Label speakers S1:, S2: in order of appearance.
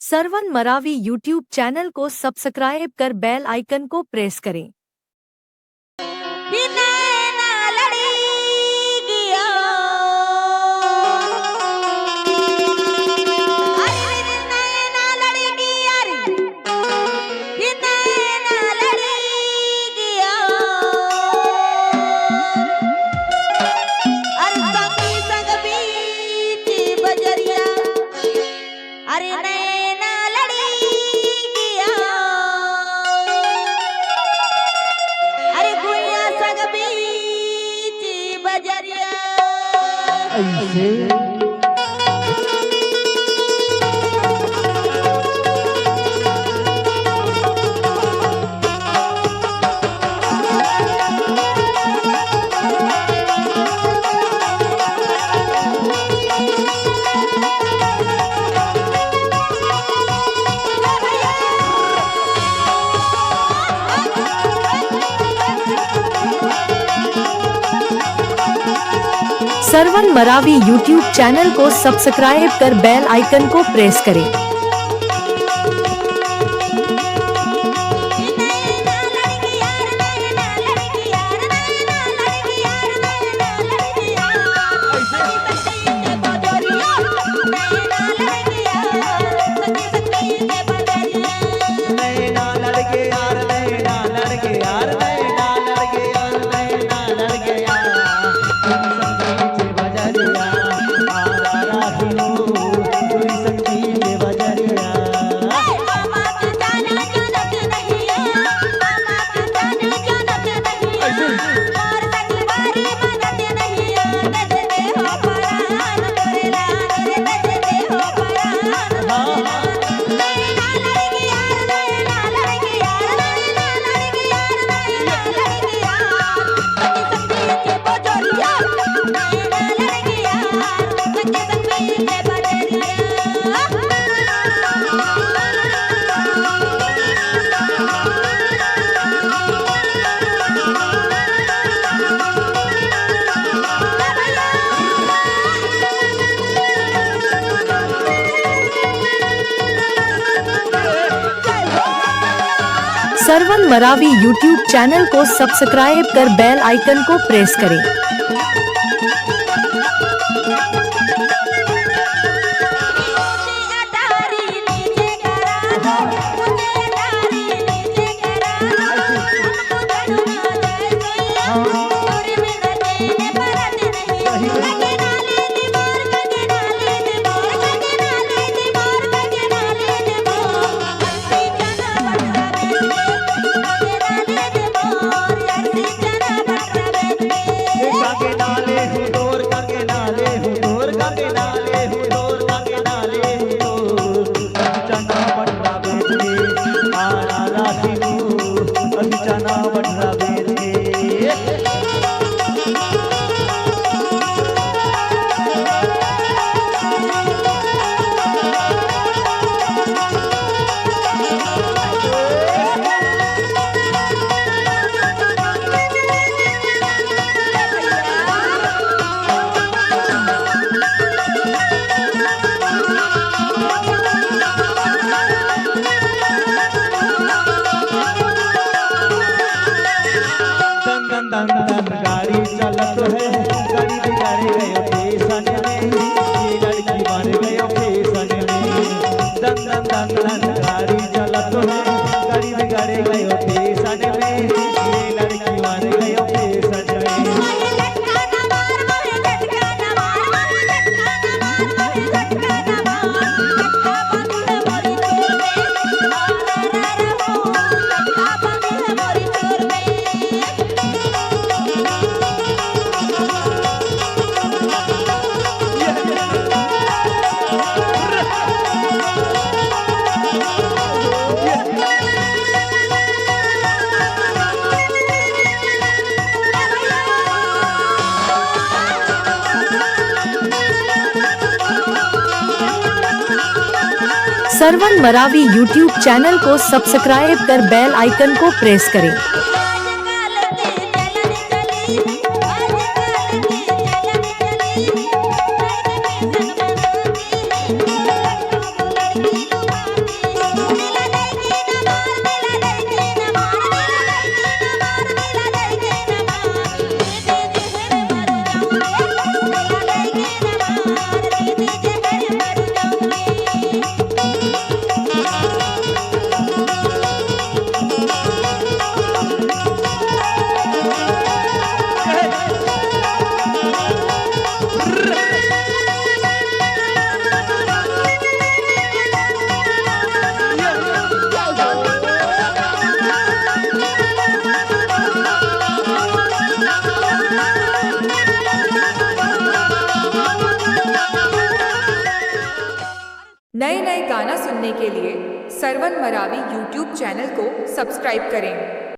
S1: सरवन Maravi YouTube channel को subscribe कर बेल आइकन को प्रेस करें। सरवन मरावी यूट्यूब चैनल को सब्सक्राइब कर बेल आइकन को प्रेस करें। सरवन मरावी यूट्यूब चैनल को सब्सक्राइब कर बेल आइकन को प्रेस करें।
S2: गाड़ी चलत है, गाड़ी बिगाड़े गयो फैशन में, ये लड़की मार गयो फैशन में। दन दन दन दन गाड़ी चलत है, गाड़ी बिगाड़े गयो फैशन में, ये लड़की मार गयो फैशन में।
S1: सरवन मरावी यूट्यूब चैनल को सब्सक्राइब कर बेल आइकन को प्रेस करें।
S3: नए नए गाना सुनने के लिए सरवन मरावी यूट्यूब चैनल को सब्सक्राइब करें।